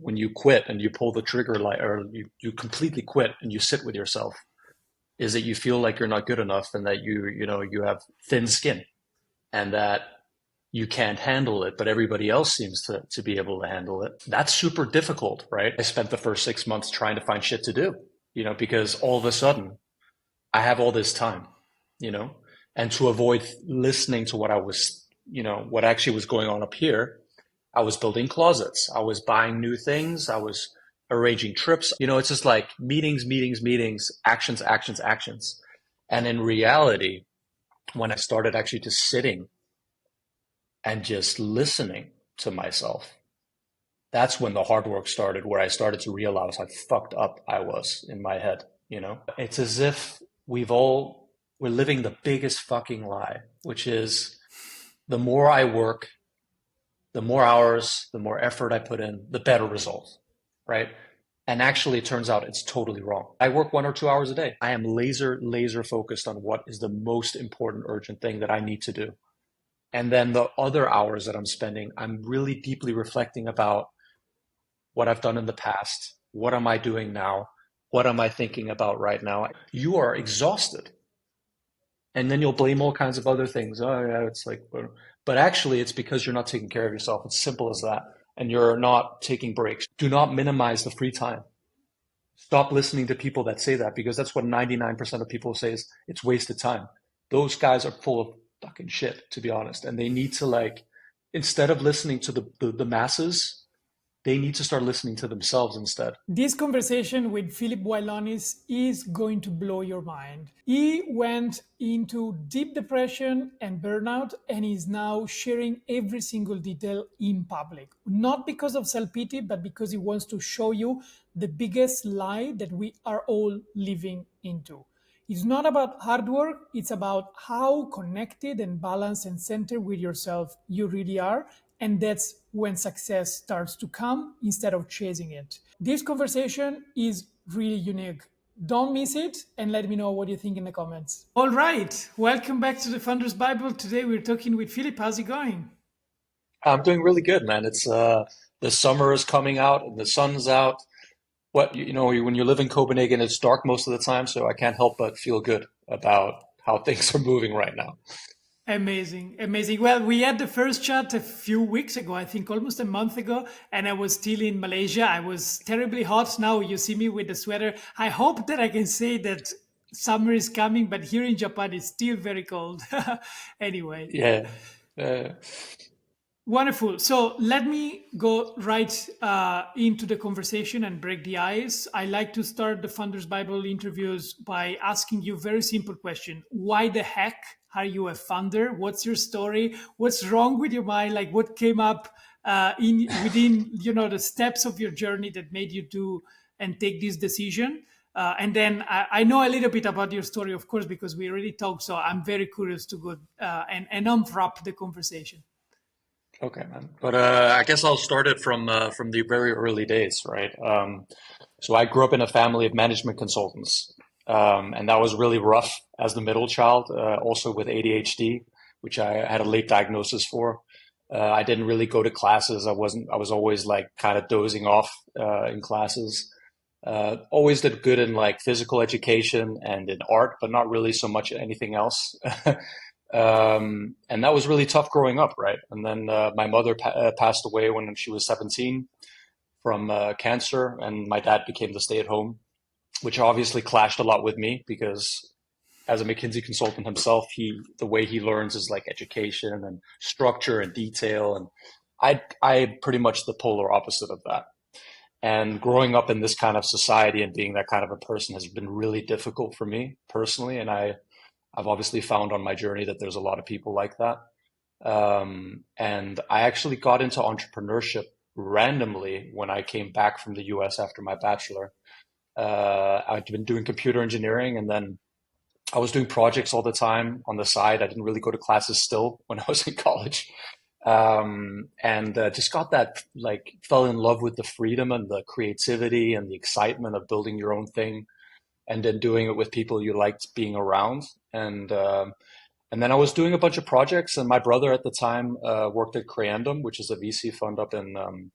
when you quit and you pull the trigger, like, or you completely quit and you sit with yourself, is that you feel like you're not good enough and that you have thin skin and that you can't handle it, but everybody else seems to be able to handle it. That's super difficult, right? I spent the first 6 months trying to find shit to do, because all of a sudden I have all this time, and to avoid listening to what I was, what actually was going on up here, I was building closets. I was buying new things. I was arranging trips. It's just like meetings, meetings, meetings, actions, actions, actions. And in reality, when I started actually just sitting and just listening to myself, that's when the hard work started, where I started to realize how fucked up I was in my head. It's as if we're living the biggest fucking lie, which is the more I work, the more hours, the more effort I put in, the better results, right? And actually, it turns out it's totally wrong. I work 1 or 2 hours a day. I am laser focused on what is the most important, urgent thing that I need to do. And then the other hours that I'm spending, I'm really deeply reflecting about what I've done in the past. What am I doing now? What am I thinking about right now? You are exhausted. And then you'll blame all kinds of other things. Oh, yeah, it's like, but actually, it's because you're not taking care of yourself. It's simple as that. And you're not taking breaks. Do not minimize the free time. Stop listening to people that say that, because that's what 99% of people say is it's wasted time. Those guys are full of fucking shit, to be honest. And they need to, instead of listening to the masses, they need to start listening to themselves instead. This conversation with Philip Wylonis is going to blow your mind. He went into deep depression and burnout and is now sharing every single detail in public. Not because of self-pity, but because he wants to show you the biggest lie that we are all living into. It's not about hard work, it's about how connected and balanced and centered with yourself you really are. And that's when success starts to come instead of chasing it. This conversation is really unique. Don't miss it and let me know what you think in the comments. All right, welcome back to the Founders Bible. Today we're talking with Philip. How's it going? I'm doing really good, man. It's the summer is coming out and the sun's out. When you live in Copenhagen, it's dark most of the time, so I can't help but feel good about how things are moving right now. Amazing, amazing. Well, we had the first chat a few weeks ago, I think almost a month ago, and I was still in Malaysia. I was terribly hot. Now you see me with the sweater. I hope that I can say that summer is coming, but here in Japan, it's still very cold. Anyway. Yeah. Wonderful. So let me go right into the conversation and break the ice. I like to start the Founders Bible interviews by asking you a very simple question. Why the heck are you a founder? What's your story? What's wrong with your mind? Like what came up within the steps of your journey that made you do and take this decision? And then I know a little bit about your story, of course, because we already talked. So I'm very curious to go and unwrap the conversation. Okay, man. But I guess I'll start it from the very early days, right? So I grew up in a family of management consultants, and that was really rough as the middle child, also with ADHD, which I had a late diagnosis for. I didn't really go to classes. I was always like kind of dozing off in classes. Always did good in like physical education and in art, but not really so much anything else. And that was really tough growing up, right? And then my mother passed away when she was 17 from cancer, and my dad became the stay-at-home, which obviously clashed a lot with me because as a McKinsey consultant himself, the way he learns is like education and structure and detail, and I pretty much the polar opposite of that. And growing up in this kind of society and being that kind of a person has been really difficult for me personally, and I've obviously found on my journey that there's a lot of people like that. And I actually got into entrepreneurship randomly when I came back from the US after my bachelor. I'd been doing computer engineering, and then I was doing projects all the time on the side. I didn't really go to classes still when I was in college. And just got that, like, fell in love with the freedom and the creativity and the excitement of building your own thing, and then doing it with people you liked being around. And then I was doing a bunch of projects, and my brother at the time worked at Creandum, which is a VC fund up in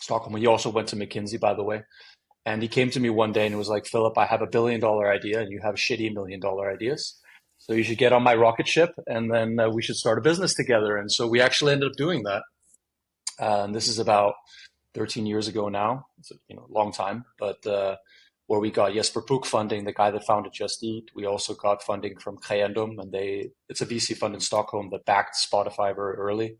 Stockholm. He also went to McKinsey, by the way. And he came to me one day and was like, Philip, I have $1 billion idea and you have shitty $1 million ideas. So you should get on my rocket ship and then we should start a business together. And so we actually ended up doing that. And this is about 13 years ago now. It's a long time, but where we got Jesper Puk funding, the guy that founded Just Eat. We also got funding from Creandum, and it's a VC fund in Stockholm that backed Spotify very early.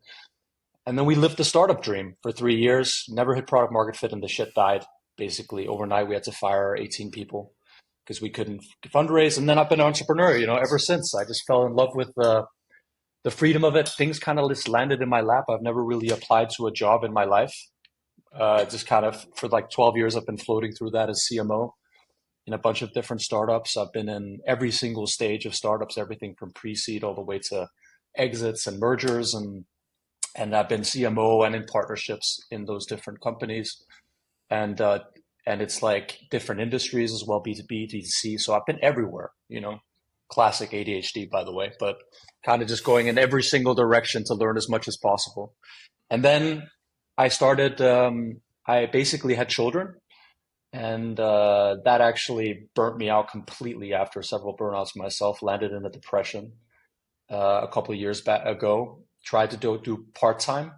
And then we lived the startup dream for 3 years, never hit product market fit, and the shit died. Basically, overnight, we had to fire 18 people because we couldn't fundraise. And then I've been an entrepreneur, ever since. I just fell in love with the freedom of it. Things kind of just landed in my lap. I've never really applied to a job in my life. Just kind of for like 12 years, I've been floating through that as CMO in a bunch of different startups. I've been in every single stage of startups, everything from pre-seed all the way to exits and mergers. And I've been CMO and in partnerships in those different companies. And it's like different industries as well, B2B, B2C. So I've been everywhere, classic ADHD, by the way, but kind of just going in every single direction to learn as much as possible. And then I started, I basically had children, and that actually burnt me out completely after several burnouts myself, landed in a depression a couple of years ago, tried to do part-time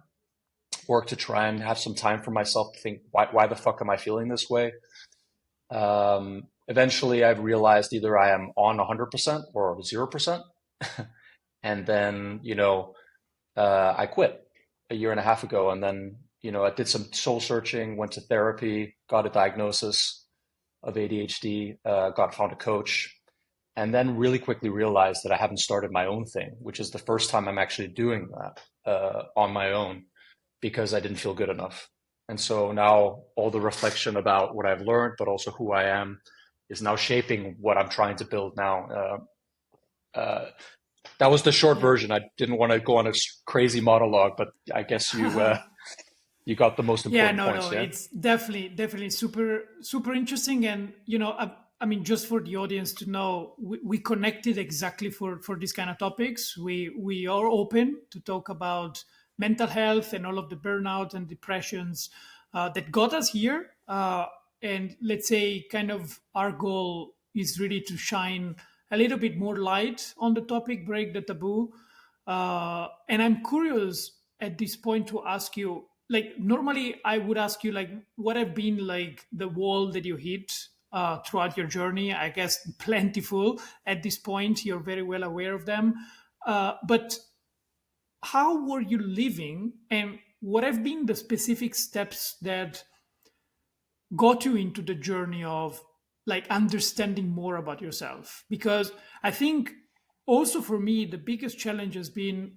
work to try and have some time for myself to think, why the fuck am I feeling this way? Eventually, I've realized either I am on 100% or 0%. And then, I quit a year and a half ago. And then, I did some soul searching, went to therapy, got a diagnosis of ADHD, found a coach, and then really quickly realized that I haven't started my own thing, which is the first time I'm actually doing that on my own because I didn't feel good enough. And so now all the reflection about what I've learned, but also who I am, is now shaping what I'm trying to build now. That was the short version. I didn't want to go on a crazy monologue, but I guess you got the most important points. Yeah? It's definitely super, super interesting. And, I mean, just for the audience to know, we connected exactly for these kind of topics. We are open to talk about mental health and all of the burnout and depressions that got us here. And let's say kind of our goal is really to shine a little bit more light on the topic, break the taboo. And I'm curious at this point to ask you, like, normally I would ask you, like, what have been like the wall that you hit throughout your journey? I guess plentiful at this point. You're very well aware of them. But how were you living, and what have been the specific steps that got you into the journey of like understanding more about yourself? Because I think also for me, the biggest challenge has been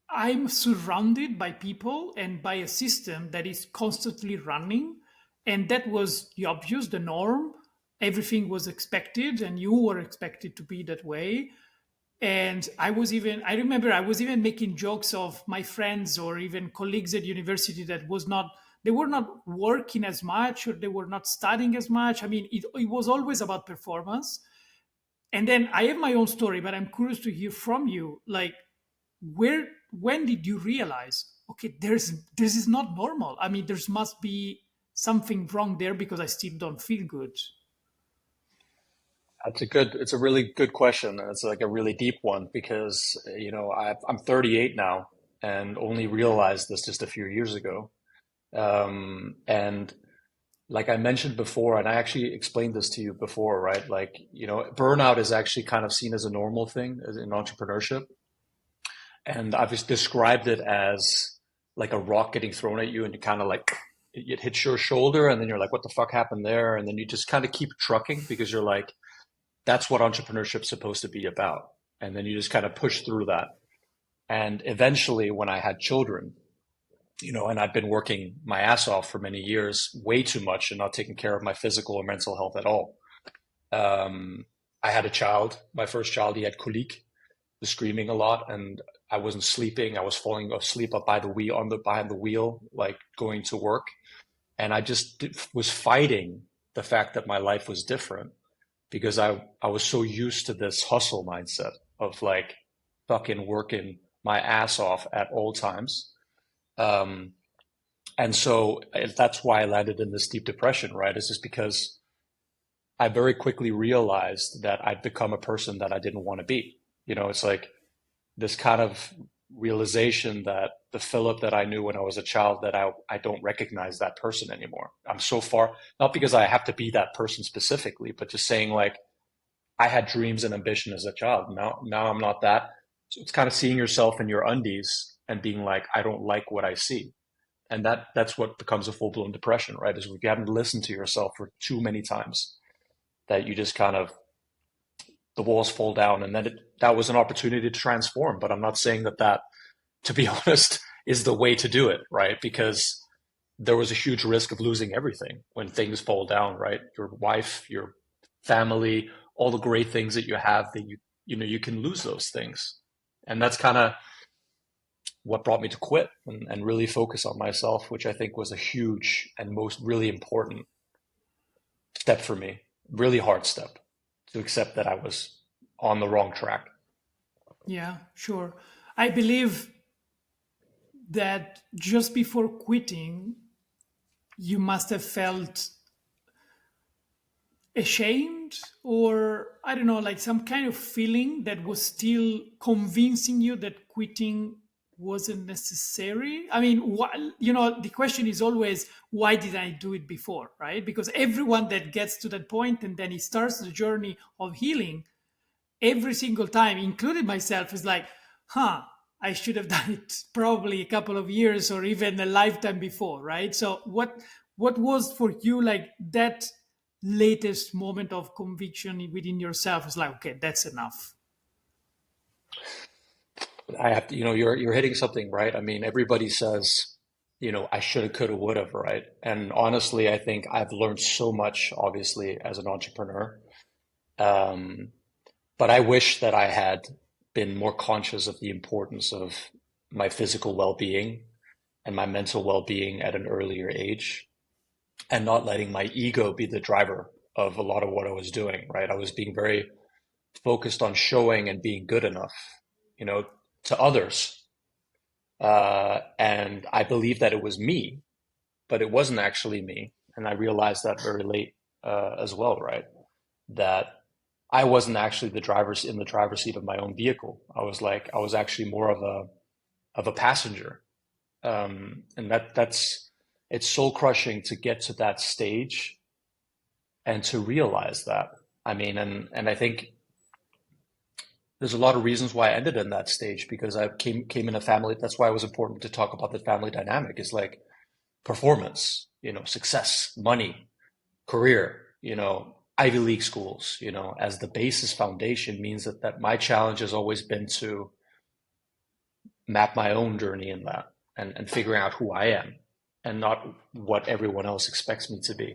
I'm surrounded by people and by a system that is constantly running. And that was the obvious, the norm. Everything was expected, and you were expected to be that way. And I remember I was even making jokes of my friends or even colleagues at university that they were not working as much or they were not studying as much. I mean, it was always about performance. And then I have my own story, but I'm curious to hear from you. Like, when did you realize, okay, this is not normal? I mean, there must be something wrong there because I still don't feel good. It's a really good question. And it's like a really deep one because, I'm 38 now and only realized this just a few years ago. And like I mentioned before, and I actually explained this to you before, right? Like, burnout is actually kind of seen as a normal thing in entrepreneurship. And I've just described it as like a rock getting thrown at you and you kind of like, it hits your shoulder and then you're like, what the fuck happened there? And then you just kind of keep trucking because you're like, that's what entrepreneurship is supposed to be about. And then you just kind of push through that. And eventually when I had children, and I'd been working my ass off for many years, way too much and not taking care of my physical or mental health at all. I had a child, my first child, he had colic, was screaming a lot and I wasn't sleeping. I was falling asleep up by the wheel, behind the wheel, like going to work. And I just was fighting the fact that my life was different because I was so used to this hustle mindset of like fucking working my ass off at all times. And And so that's why I landed in this deep depression, right? It's just because I very quickly realized that I'd become a person that I didn't want to be. It's like this kind of realization that the Philip that I knew when I was a child, that I don't recognize that person anymore. I'm so far, not because I have to be that person specifically, but just saying like I had dreams and ambition as a child. Now I'm not that. So it's kind of seeing yourself in your undies and being like, I don't like what I see. And that's what becomes a full-blown depression, right? Is if you haven't listened to yourself for too many times, that you just kind of, the walls fall down. And then that was an opportunity to transform. But I'm not saying that, to be honest, is the way to do it, right? Because there was a huge risk of losing everything when things fall down, right? Your wife, your family, all the great things that you have, that you can lose those things. And that's kind of what brought me to quit and really focus on myself, which I think was a huge and most really important step for me. Really hard step to accept that I was on the wrong track. Yeah, sure. I believe that just before quitting, you must have felt ashamed, or I don't know, like some kind of feeling that was still convincing you that quitting wasn't necessary. I mean, the question is always, why did I do it before, right? Because everyone that gets to that point and then he starts the journey of healing, every single time, including myself, is like, I should have done it probably a couple of years or even a lifetime before, right? So what was for you like that latest moment of conviction within yourself is like, okay, that's enough? I have to, you're hitting something, right? I mean, everybody says, I shoulda, coulda, woulda, right? And honestly, I think I've learned so much, obviously, as an entrepreneur. Um, but I wish that I had been more conscious of the importance of my physical well-being and my mental well-being at an earlier age, and not letting my ego be the driver of a lot of what I was doing, right? I was being very focused on showing and being good enough, you know, to others. And I believed that it was me, but it wasn't actually me. And I realized that very late as well, right? That I wasn't actually in the driver's seat of my own vehicle. I was actually more of a passenger. And it's soul crushing to get to that stage and to realize that. I mean, and I think there's a lot of reasons why I ended in that stage, because I came in a family. That's why it was important to talk about the family dynamic. Is like performance, success, money, career, Ivy League schools, as the basis foundation means that my challenge has always been to map my own journey in that and figuring out who I am and not what everyone else expects me to be.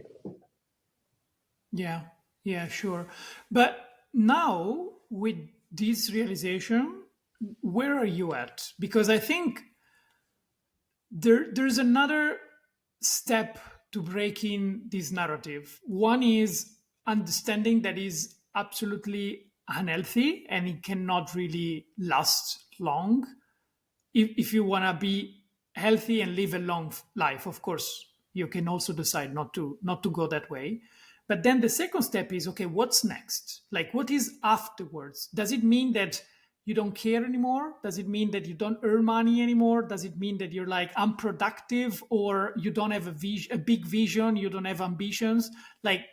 Yeah, yeah, sure. But now with this realization, where are you at? Because I think there's another step to breaking this narrative. One is understanding that is absolutely unhealthy and it cannot really last long. If you want to be healthy and live a long life, of course, you can also decide not to go that way. But then the second step is, okay, what's next? Like, what is afterwards? Does it mean that you don't care anymore? Does it mean that you don't earn money anymore? Does it mean that you're like unproductive, or you don't have a big vision, you don't have ambitions? Like,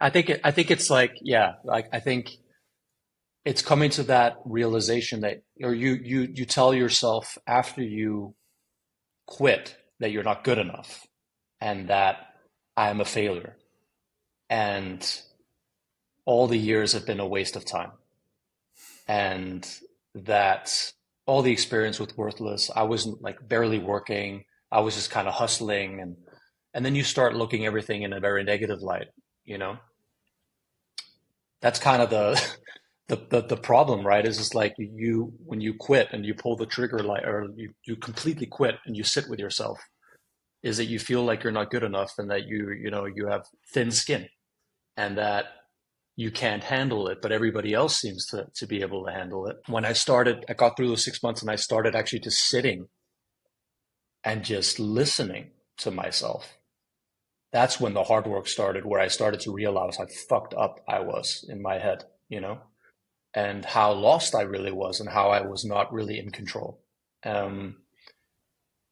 I think it's like, yeah, like I think it's coming to that realization that, or you tell yourself after you quit that you're not good enough and that I am a failure and all the years have been a waste of time, and that all the experience was worthless. I wasn't like barely working. I was just kind of hustling, and then you start looking everything in a very negative light, you know? That's kind of the problem, right? Is just like when you quit and you pull the trigger, like, or you completely quit and you sit with yourself, is that you feel like you're not good enough and that you have thin skin and that you can't handle it, but everybody else seems to be able to handle it. When I got through those 6 months and I started actually just sitting and just listening to myself. That's when the hard work started, where I started to realize how fucked up I was in my head, and how lost I really was and how I was not really in control. Um,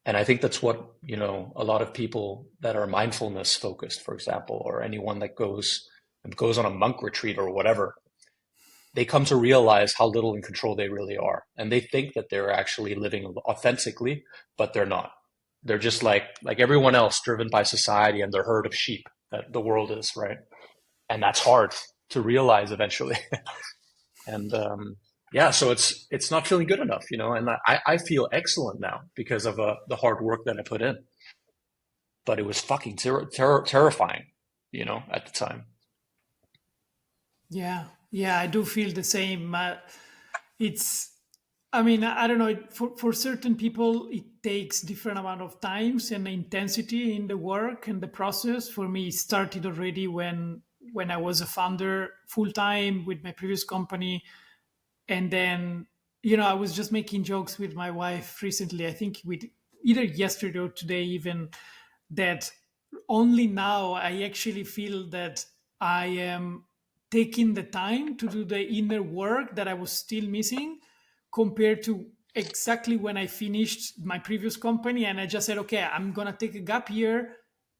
and I think that's what, a lot of people that are mindfulness focused, for example, or anyone that goes on a monk retreat or whatever, they come to realize how little in control they really are. And they think that they're actually living authentically, but they're not. They're just like everyone else, driven by society and the herd of sheep that the world is, right? And that's hard to realize eventually. And yeah, so it's not feeling good enough, and I feel excellent now because of the hard work that I put in. But it was fucking terrifying, at the time. Yeah, yeah, I do feel the same. It's, I mean, I don't know. For certain people, it takes different amount of times and intensity in the work and the process. For me, it started already when I was a founder full time with my previous company, and then I was just making jokes with my wife recently. I think we either yesterday or today even, that only now I actually feel that I am taking the time to do the inner work that I was still missing, compared to exactly when I finished my previous company and I just said, okay, I'm going to take a gap year.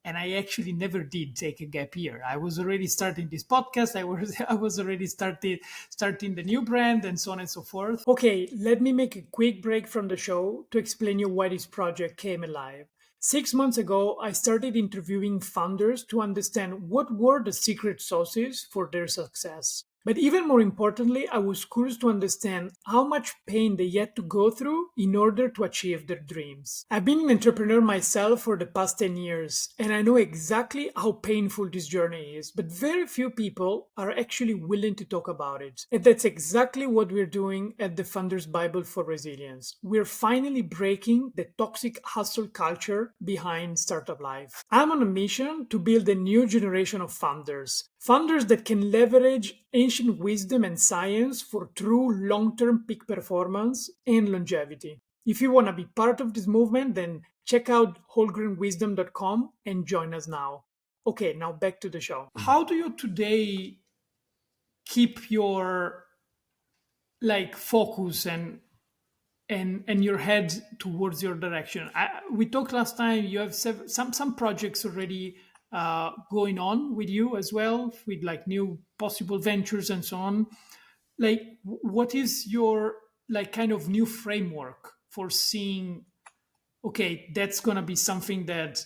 And I actually never did take a gap year. I was already starting this podcast. I was already starting the new brand and so on and so forth. Okay, let me make a quick break from the show to explain you why this project came alive. 6 months ago, I started interviewing founders to understand what were the secret sauces for their success. But even more importantly, I was curious to understand how much pain they had to go through in order to achieve their dreams. I've been an entrepreneur myself for the past 10 years, and I know exactly how painful this journey is, but very few people are actually willing to talk about it. And that's exactly what we're doing at the Founders Bible for Resilience. We're finally breaking the toxic hustle culture behind startup life. I'm on a mission to build a new generation of founders that can leverage ancient wisdom and science for true long-term peak performance and longevity. If you want to be part of this movement, then check out wholegrainwisdom.com and join us now. Okay, now back to the show. How do you today keep your focus and your head towards your direction? We talked last time. You have some projects already going on with you as well, with new possible ventures and so on. What is your kind of new framework for seeing? Okay, that's gonna be something that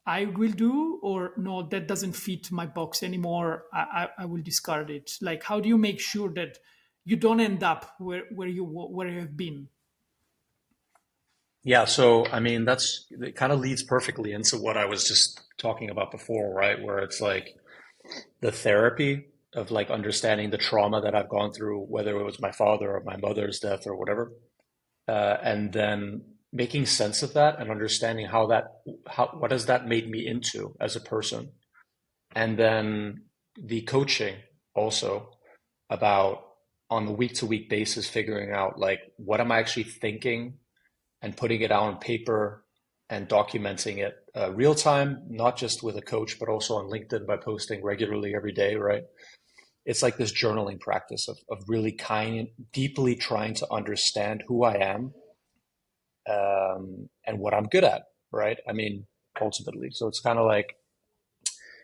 I will do, or no, that doesn't fit my box anymore. I will discard it. How do you make sure that you don't end up where you have been? Yeah, so I mean it kind of leads perfectly into what I was just talking about before, right? Where it's like the therapy of understanding the trauma that I've gone through, whether it was my father or my mother's death or whatever, and then making sense of that and understanding what has that made me into as a person, and then the coaching also about on a week to week basis figuring out what am I actually thinking and putting it out on paper and documenting it real time, not just with a coach, but also on LinkedIn by posting regularly every day, right? It's like this journaling practice of really deeply trying to understand who I am, and what I'm good at, right? I mean, ultimately. So it's kind of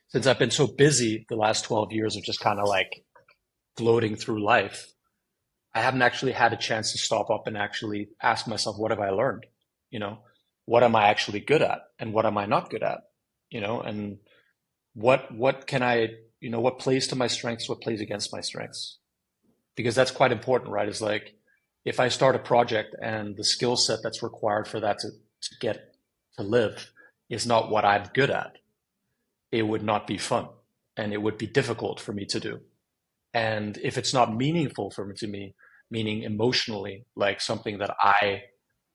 since I've been so busy the last 12 years of just kind of floating through life, I haven't actually had a chance to stop up and actually ask myself, what have I learned? You know, what am I actually good at and what am I not good at? And what can I, what plays to my strengths, what plays against my strengths? Because that's quite important, right? Is if I start a project and the skill set that's required for that to get to live is not what I'm good at, it would not be fun and it would be difficult for me to do. And if it's not meaningful to me, meaning emotionally, something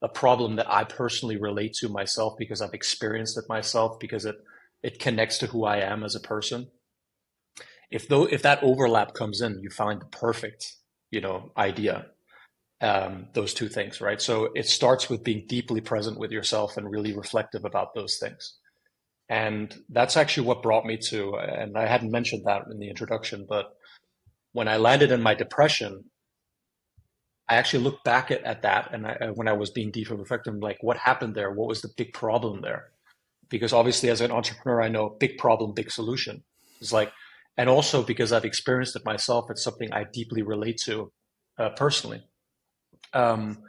a problem that I personally relate to myself because I've experienced it myself, because it connects to who I am as a person. If that overlap comes in, you find the perfect, idea. those two things, right? So it starts with being deeply present with yourself and really reflective about those things. And that's actually what brought me to, and I hadn't mentioned that in the introduction, but when I landed in my depression, I actually looked back at that. And when I was being deeply reflective, like what happened there? What was the big problem there? Because obviously as an entrepreneur, I know big problem, big solution. It's like, and also because I've experienced it myself, it's something I deeply relate to personally. Um,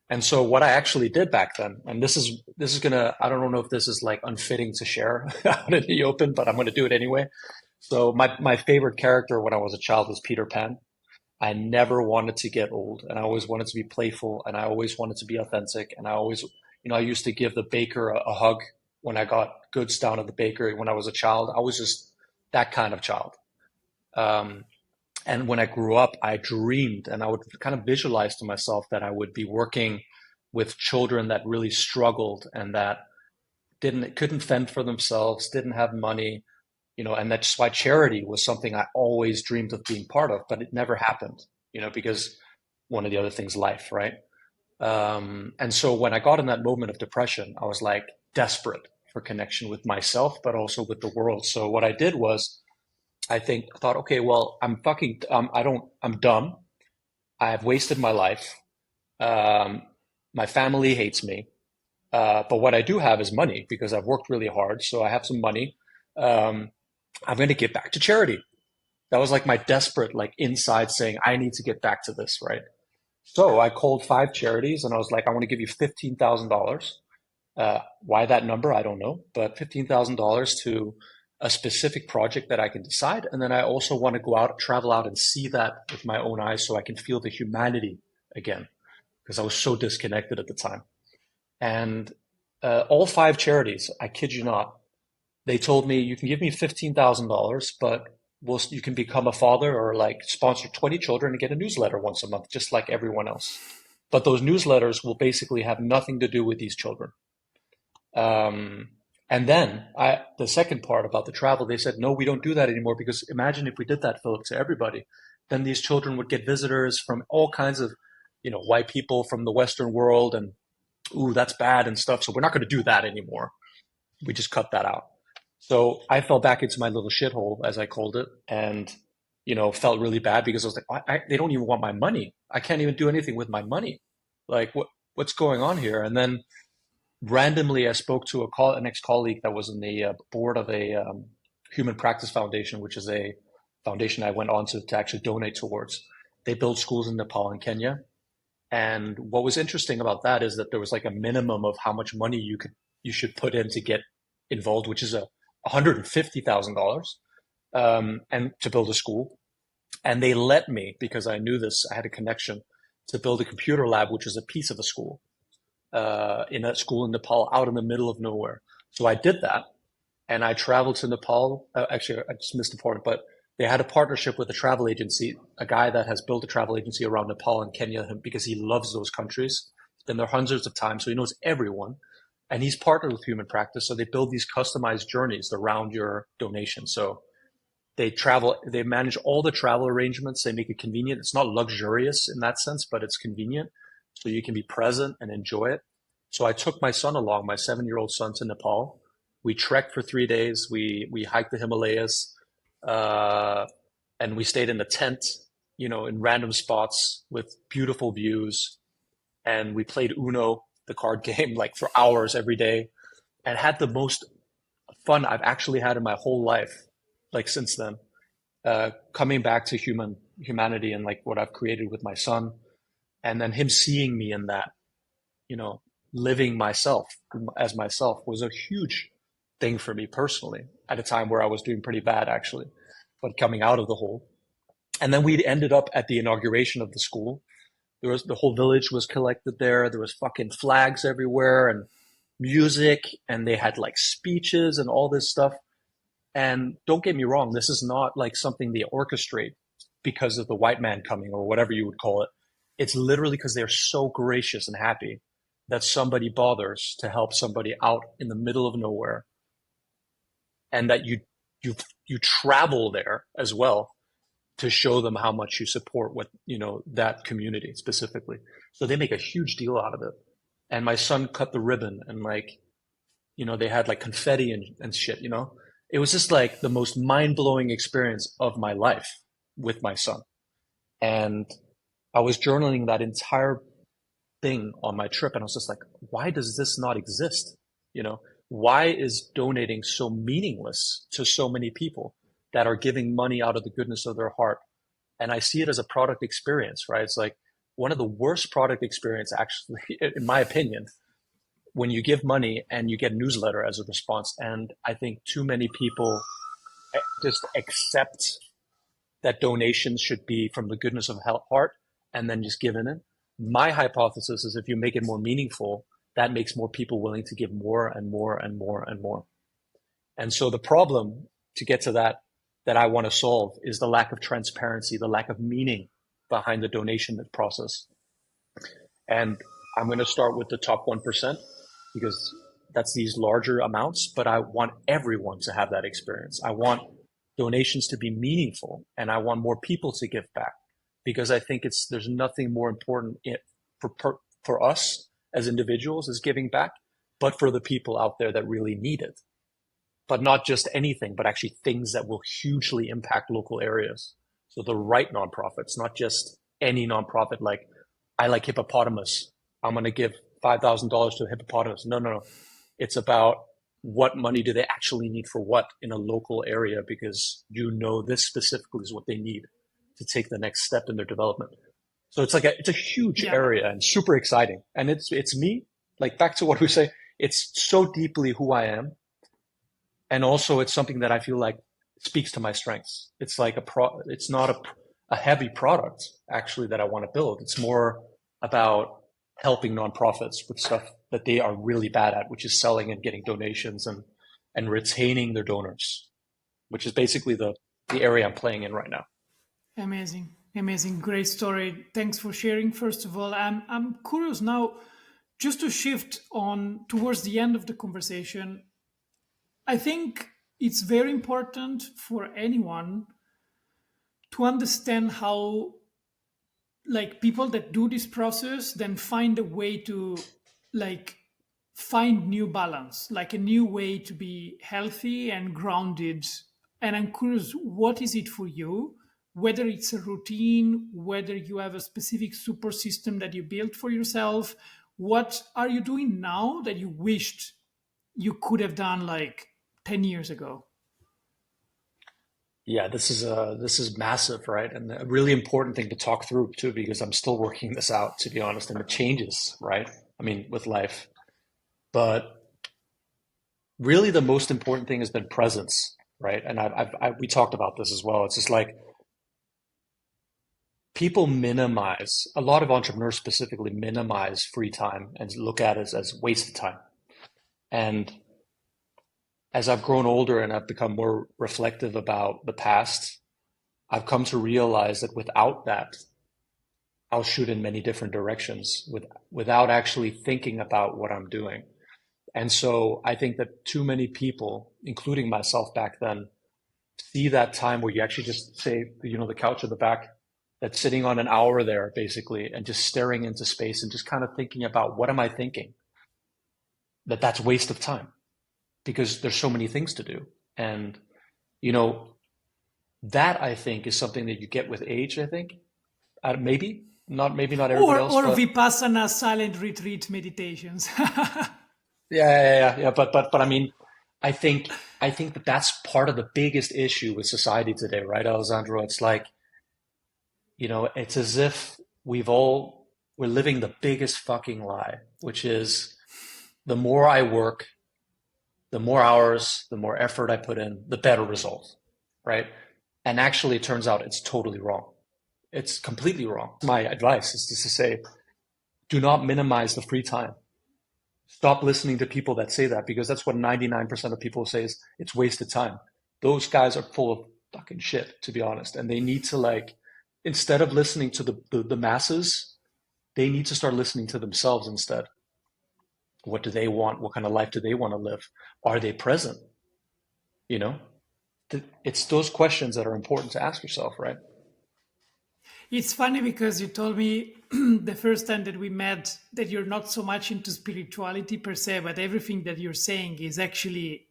and so what I actually did back then, and this is gonna, I don't know if this is like unfitting to share out in the open, but I'm gonna do it anyway. So my favorite character when I was a child was Peter Pan. I never wanted to get old, and I always wanted to be playful, and I always wanted to be authentic, and I always, I used to give the baker a hug when I got goods down at the bakery when I was a child. I was just that kind of child. Um, and when I grew up, I dreamed and I would kind of visualize to myself that I would be working with children that really struggled and that couldn't fend for themselves, didn't have money, and that's why charity was something I always dreamed of being part of, but it never happened, because one of the other things, life, right? And so when I got in that moment of depression, I was like desperate for connection with myself, but also with the world. So what I did was I thought, okay, well, I'm done. I've wasted my life. Um, my family hates me. But what I do have is money because I've worked really hard. So I have some money. Um, I'm going to get back to charity. That was like my desperate, like inside saying, I need to get back to this, right? So I called 5 charities and I was like, I want to give you $15,000. Why that number? I don't know, but $15,000 to a specific project that I can decide. And then I also want to go out, travel out and see that with my own eyes so I can feel the humanity again, because I was so disconnected at the time. And all 5 charities, I kid you not, they told me you can give me $15,000, but you can become a father or like sponsor 20 children and get a newsletter once a month, just like everyone else. But those newsletters will basically have nothing to do with these children. And then the second part about the travel, they said, no, we don't do that anymore because imagine if we did that, Philip, to everybody, then these children would get visitors from all kinds of, white people from the Western world and, ooh, that's bad and stuff. So we're not going to do that anymore. We just cut that out. So I fell back into my little shithole, as I called it, and, felt really bad because I was like, they don't even want my money. I can't even do anything with my money. Like, what's going on here? And then randomly, I spoke to an ex-colleague that was in the board of a human practice foundation, which is a foundation I went on to actually donate towards. They build schools in Nepal and Kenya. And what was interesting about that is that there was like a minimum of how much money you should put in to get involved, which is $150,000 and to build a school. And they let me, because I knew this, I had a connection to build a computer lab, which is a piece of a school. In a school in Nepal out in the middle of nowhere. So I did that and I traveled to Nepal. Actually, I just missed the part, but they had a partnership with a travel agency, a guy that has built a travel agency around Nepal and Kenya because he loves those countries. He's been there hundreds of times, so he knows everyone. And he's partnered with Human Practice. So they build these customized journeys around your donation. So they manage all the travel arrangements. They make it convenient. It's not luxurious in that sense, but it's convenient. So you can be present and enjoy it. So I took my son along, my 7-year-old son, to Nepal. We trekked for 3 days. We hiked the Himalayas, and we stayed in a tent, in random spots with beautiful views. And we played Uno, the card game, like for hours every day, and had the most fun I've actually had in my whole life, like since then. Coming back to humanity and like what I've created with my son. And then him seeing me in that, living myself as myself was a huge thing for me personally at a time where I was doing pretty bad actually, but coming out of the hole. And then we ended up at the inauguration of the school. The whole village was collected there. There was fucking flags everywhere and music, and they had like speeches and all this stuff. And don't get me wrong, this is not like something they orchestrate because of the white man coming or whatever you would call it. It's literally because they're so gracious and happy that somebody bothers to help somebody out in the middle of nowhere, and that you travel there as well to show them how much you support what, that community specifically. So they make a huge deal out of it. And my son cut the ribbon and like, they had like confetti and shit, It was just like the most mind-blowing experience of my life with my son. And I was journaling that entire thing on my trip, and I was just like, why does this not exist? Why is donating so meaningless to so many people that are giving money out of the goodness of their heart? And I see it as a product experience, right? It's like one of the worst product experience, actually, in my opinion, when you give money and you get a newsletter as a response. And I think too many people just accept that donations should be from the goodness of heart and then just give in it. My hypothesis is if you make it more meaningful, that makes more people willing to give more and more and more and more. And so the problem to get to that I want to solve is the lack of transparency, the lack of meaning behind the donation process. And I'm going to start with the top 1% because that's these larger amounts, but I want everyone to have that experience. I want donations to be meaningful, and I want more people to give back because I think there's nothing more important for us as individuals as giving back, but for the people out there that really need it. But not just anything, but actually things that will hugely impact local areas. So the right nonprofits, not just any nonprofit like, I like hippopotamus, I'm going to give $5,000 to a hippopotamus. No. It's about what money do they actually need for what in a local area, because this specifically is what they need to take the next step in their development. So it's like it's a huge area and super exciting. And it's me, like back to what we say, it's so deeply who I am. And also it's something that I feel like speaks to my strengths. It's like it's not a heavy product actually that I want to build. It's more about helping nonprofits with stuff that they are really bad at, which is selling and getting donations and retaining their donors, which is basically the area I'm playing in right now. Amazing. Great story. Thanks for sharing. First of all, I'm curious now, just to shift on towards the end of the conversation. I think it's very important for anyone to understand how, like, people that do this process then find a way to, like, find new balance, like a new way to be healthy and grounded. And I'm curious, what is it for you? Whether it's a routine, whether you have a specific super system that you built for yourself, what are you doing now that you wished you could have done like 10 years ago? Yeah, this is massive, right? And a really important thing to talk through too, because I'm still working this out, to be honest, and it changes, right? I mean, with life. But really the most important thing has been presence, right? And we talked about this as well. It's just like people minimize, a lot of entrepreneurs specifically minimize free time and look at it as wasted time. And as I've grown older and I've become more reflective about the past, I've come to realize that without that, I'll shoot in many different directions without actually thinking about what I'm doing. And so I think that too many people, including myself back then, see that time where you actually just say, the couch at the back, that's sitting on an hour there basically, and just staring into space and just kind of thinking about what am I thinking? That's waste of time because there's so many things to do. And, that I think is something that you get with age, I think. Maybe not everybody else. Or Vipassana silent retreat meditations. Yeah. But I mean, I think that that's part of the biggest issue with society today, right, Alessandro? It's like, it's as if we're living the biggest fucking lie, which is the more I work, the more hours, the more effort I put in, the better result, right? And actually, it turns out it's totally wrong. It's completely wrong. My advice is just to say, do not minimize the free time. Stop listening to people that say that, because that's what 99% of people say is it's wasted time. Those guys are full of fucking shit, to be honest. And they need to instead of listening to the masses, they need to start listening to themselves instead. What do they want? What kind of life do they want to live? Are they present? It's those questions that are important to ask yourself, right? It's funny because you told me the first time that we met that you're not so much into spirituality per se, but everything that you're saying is actually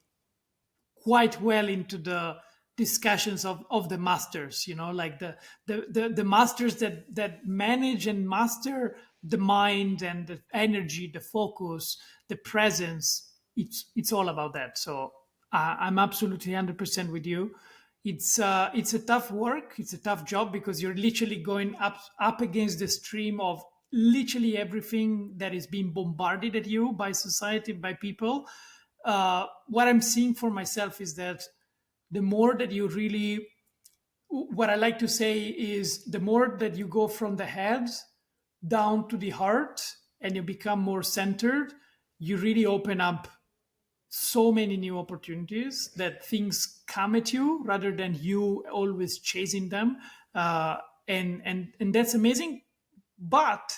quite well into the discussions of the masters, like the masters that manage and master the mind and the energy, the focus, the presence. It's all about that. So I'm absolutely 100% with you. It's a tough work, it's a tough job, because you're literally going up against the stream of literally everything that is being bombarded at you by society, by people. What I'm seeing for myself is that the more that you really, what I like to say is, the more that you go from the head down to the heart and you become more centered, you really open up so many new opportunities, that things come at you rather than you always chasing them. And that's amazing. But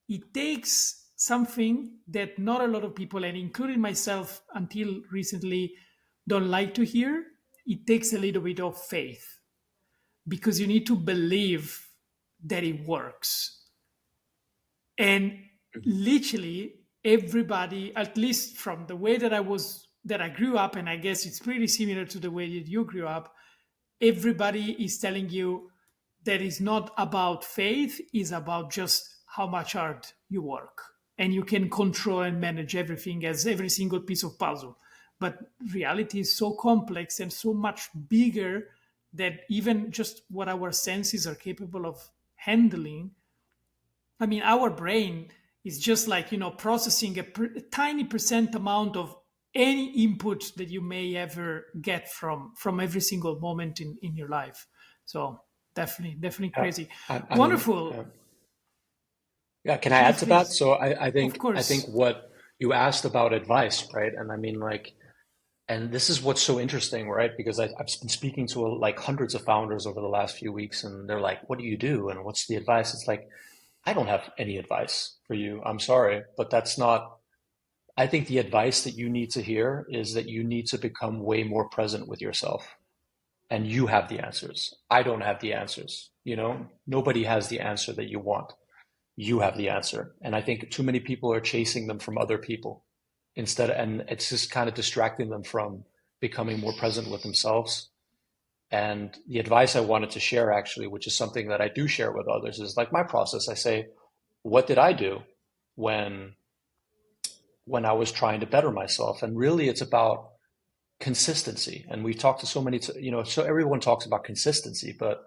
it takes something that not a lot of people, and including myself until recently, don't like to hear. It takes a little bit of faith, because you need to believe that it works. And literally everybody, at least from the way that I grew up, and I guess it's pretty similar to the way that you grew up, everybody is telling you that it's not about faith, is about just how much hard you work, and you can control and manage everything as every single piece of puzzle. But reality is so complex and so much bigger that even just what our senses are capable of handling. I mean, our brain is just like, processing a tiny percent amount of any input that you may ever get from every single moment in your life. So definitely Yeah, crazy. I mean, Wonderful. yeah. Can I add Please, to that? please. So Of I think course. what you asked about advice, right? And I mean, like, and this is what's so interesting, right? Because I've been speaking to like hundreds of founders over the last few weeks, and they're like, "What do you do? And what's the advice?" It's like, I don't have any advice for you. I'm sorry, but that's not. I think the advice that you need to hear is that you need to become way more present with yourself, and you have the answers. I don't have the answers. Nobody has the answer that you want. You have the answer. And I think too many people are chasing them from other people instead, and it's just kind of distracting them from becoming more present with themselves. And the advice I wanted to share, actually, which is something that I do share with others, is like my process. I say, what did I do when I was trying to better myself? And really, it's about consistency. And we talked to so many, so everyone talks about consistency, but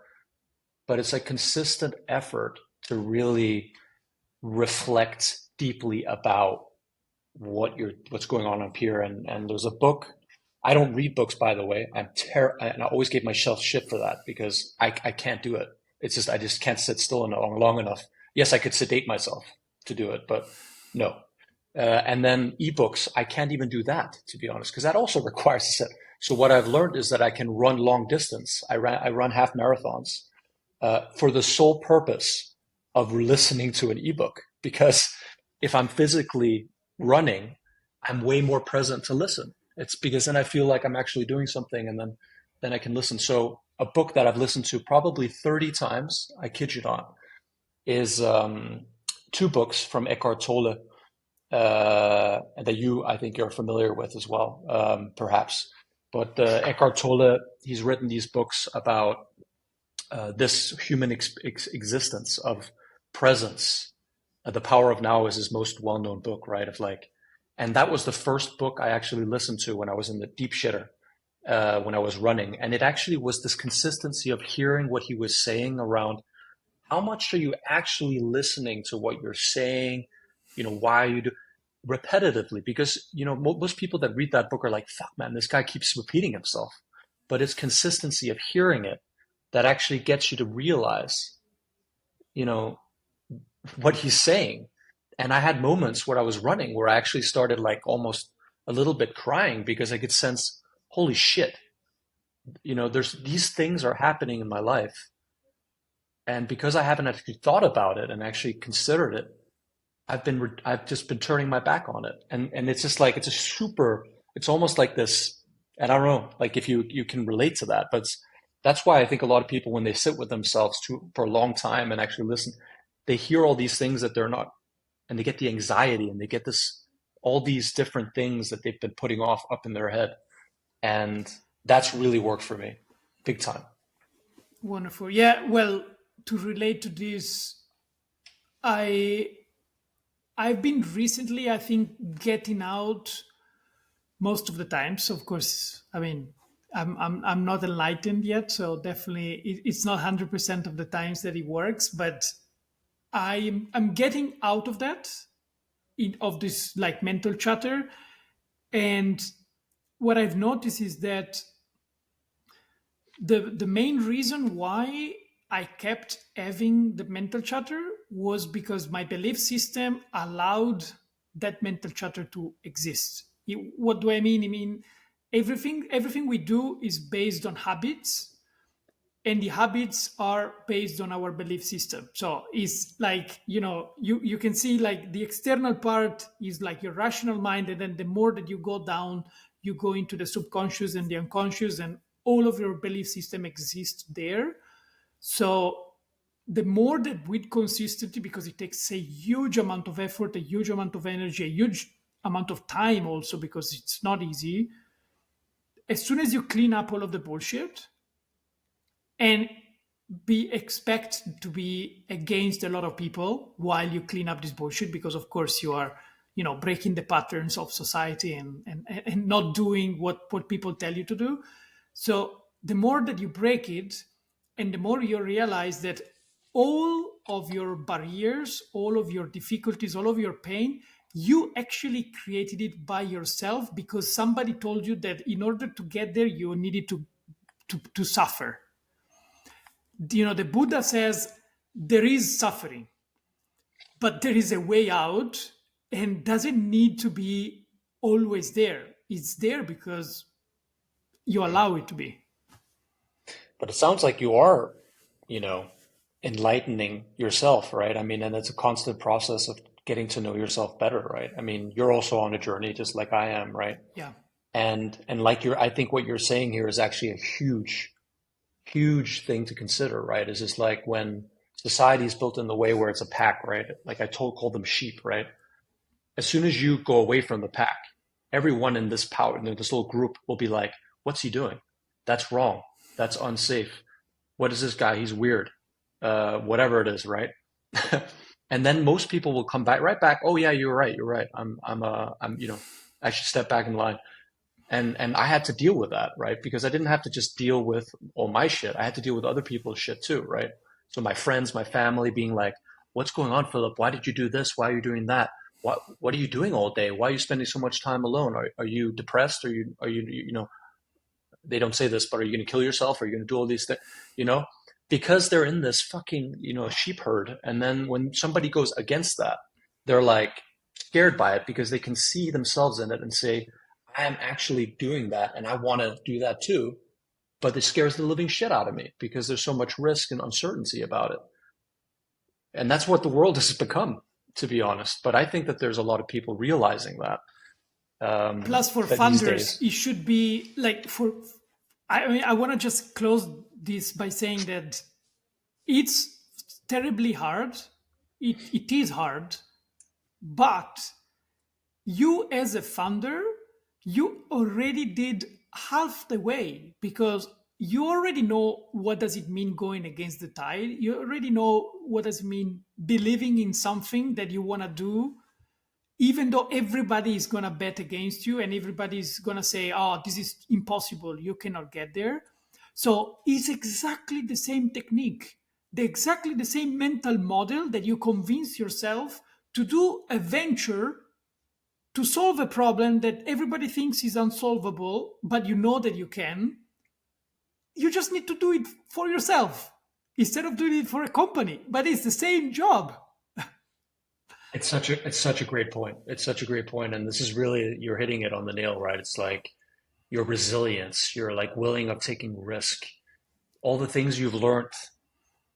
it's a consistent effort to really reflect deeply about what's going on up here. And there's a book. I don't read books, by the way. And I always gave myself shit for that, because I can't do it. It's just I just can't sit still long enough. Yes, I could sedate myself to do it, but no. And then ebooks, I can't even do that, to be honest, because that also requires a set. So what I've learned is that I can run long distance. I run half marathons for the sole purpose of listening to an ebook, because if I'm physically running, I'm way more present to listen. It's because then I feel like I'm actually doing something, and then I can listen. So a book that I've listened to probably 30 times, I kid you not, is two books from Eckhart Tolle that I think you're familiar with as well, perhaps. But Eckhart Tolle, he's written these books about this human existence of presence. The Power of Now is his most well-known book, right? And that was the first book I actually listened to when I was in the deep shitter, when I was running. And it actually was this consistency of hearing what he was saying around how much are you actually listening to what you're saying? Why you do repetitively? Because, most people that read that book are like, fuck, man, this guy keeps repeating himself. But it's consistency of hearing it that actually gets you to realize, you know, what he's saying. And I had moments where I was running where I actually started like almost a little bit crying, because I could sense, holy shit, there's these things are happening in my life. And because I haven't actually thought about it and actually considered it, I've just been turning my back on it. And it's just like, it's almost like this, and I don't know, like if you can relate to that, but That's why I think a lot of people, when they sit with themselves for a long time and actually listen, they hear all these things that they're not, and they get the anxiety and they get this, all these different things that they've been putting off up in their head. And that's really worked for me big time. Wonderful. Yeah. Well, to relate to this, I I've been recently, I think, getting out most of the times. Of course, I mean, I'm not enlightened yet, so definitely it's not 100% of the times that it works, but I'm getting out of that, of this like mental chatter. And what I've noticed is that the main reason why I kept having the mental chatter was because my belief system allowed that mental chatter to exist. What do I mean? I mean everything we do is based on habits, and the habits are based on our belief system. So it's like, you can see like the external part is like your rational mind, and then the more that you go down, you go into the subconscious and the unconscious, and all of your belief system exists there. So the more that with consistency, because it takes a huge amount of effort, a huge amount of energy, a huge amount of time also, because it's not easy. As soon as you clean up all of the bullshit and be expect to be against a lot of people while you clean up this bullshit, because of course you are, breaking the patterns of society, and not doing what people tell you to do. So the more that you break it, and the more you realize that all of your barriers, all of your difficulties, all of your pain, you actually created it by yourself, because somebody told you that in order to get there you needed to suffer. The Buddha says there is suffering, but there is a way out, and doesn't need to be always there. It's there because you allow it to be. But it sounds like you are, you know, enlightening yourself, right? I mean, and it's a constant process of getting to know yourself better, right? I mean, you're also on a journey just like I am, right? Yeah. And like I think what you're saying here is actually a huge thing to consider, right? Is just like when society is built in the way where it's a pack, right? Like call them sheep, right? As soon as you go away from the pack, everyone in this this little group will be like, what's he doing? That's wrong. That's unsafe. What is this guy? He's weird. Whatever it is, right? And then most people will come back right back. Oh yeah, you're right. You're right. I should step back in line. And I had to deal with that, right? Because I didn't have to just deal with all my shit. I had to deal with other people's shit too, right? So my friends, my family being like, what's going on, Philip? Why did you do this? Why are you doing that? What are you doing all day? Why are you spending so much time alone? Are you depressed? They don't say this, but are you going to kill yourself? Are you going to do all these things? You know, because they're in this fucking, sheep herd. And then when somebody goes against that, they're like scared by it because they can see themselves in it and say, I am actually doing that and I want to do that too. But it scares the living shit out of me because there's so much risk and uncertainty about it. And that's what the world has become, to be honest. But I think that there's a lot of people realizing that. Plus, for That these funders, days, it should be like I mean, I want to just close this by saying that it's terribly hard. It is hard, but you as a funder, you already did half the way, because you already know what does it mean going against the tide. You already know what does it mean believing in something that you want to do, even though everybody is going to bet against you and everybody is going to say, oh, this is impossible, you cannot get there. So it's exactly the same technique, exactly the same mental model that you convince yourself to do a venture to solve a problem that everybody thinks is unsolvable, but you know that you can. You just need to do it for yourself instead of doing it for a company, but it's the same job. it's such a great point. It's such a great point, and this is really you're hitting it on the nail, right? It's like your resilience, your like willing of taking risk, all the things you've learned.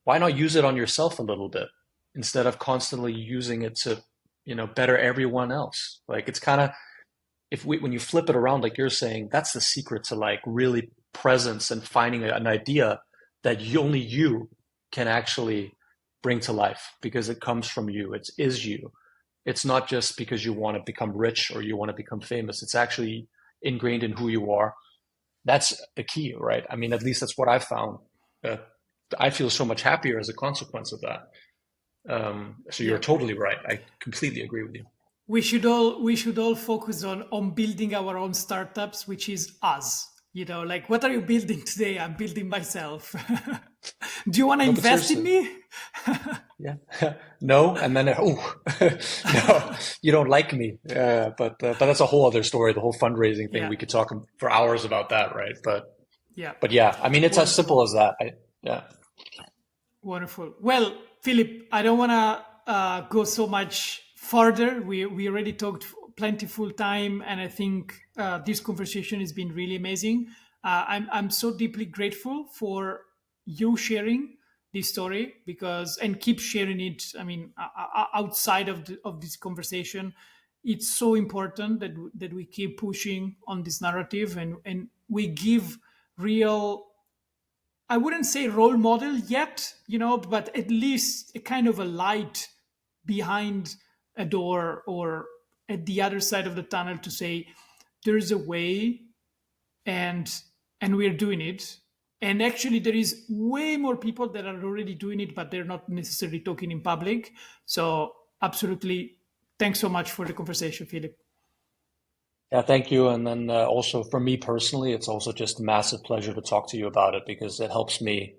Why not use it on yourself a little bit instead of constantly using it to, better everyone else? Like it's kind of when you flip it around, like you're saying, that's the secret to like really presence and finding an idea that only you can actually bring to life because it comes from you. It is you. It's not just because you want to become rich or you want to become famous. It's actually ingrained in who you are. That's the key, right? I mean, at least that's what I found. I feel so much happier as a consequence of that. So you're Yeah. totally right. I completely agree with you. We should all focus on building our own startups, which is us. Like, what are you building today? I'm building myself. Do you want to No, but invest in seriously, me? yeah, no, and then oh, no, you don't like me. But that's a whole other story. The whole fundraising thing. Yeah. We could talk for hours about that, right? Yeah. But yeah, I mean, it's as Wonderful. simple as that. Yeah. Wonderful. Well, Philip, I don't want to go so much further. We already talked plenty full time, and I think this conversation has been really amazing. I'm so deeply grateful for you sharing this story, because and keep sharing it. I mean, outside of this conversation, it's so important that we keep pushing on this narrative, and we give real, I wouldn't say role model yet, but at least a kind of a light behind a door or at the other side of the tunnel to say there's a way, and we're doing it. And actually there is way more people that are already doing it, but they're not necessarily talking in public. So absolutely, thanks so much for the conversation, Philip. Yeah, thank you. And then also for me personally, it's also just a massive pleasure to talk to you about it because it helps me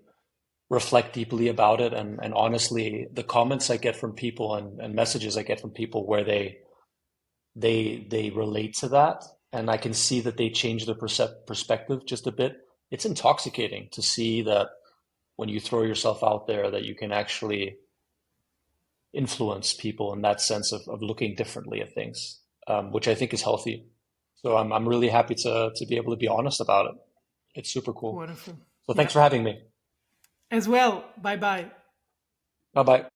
reflect deeply about it. And honestly, the comments I get from people and messages I get from people where they relate to that, and I can see that they change their perspective just a bit. It's intoxicating to see that when you throw yourself out there, that you can actually influence people in that sense of looking differently at things, which I think is healthy. So I'm really happy to be able to be honest about it. It's super cool. Wonderful. So Yeah. thanks for having me. As well. Bye bye. Bye bye.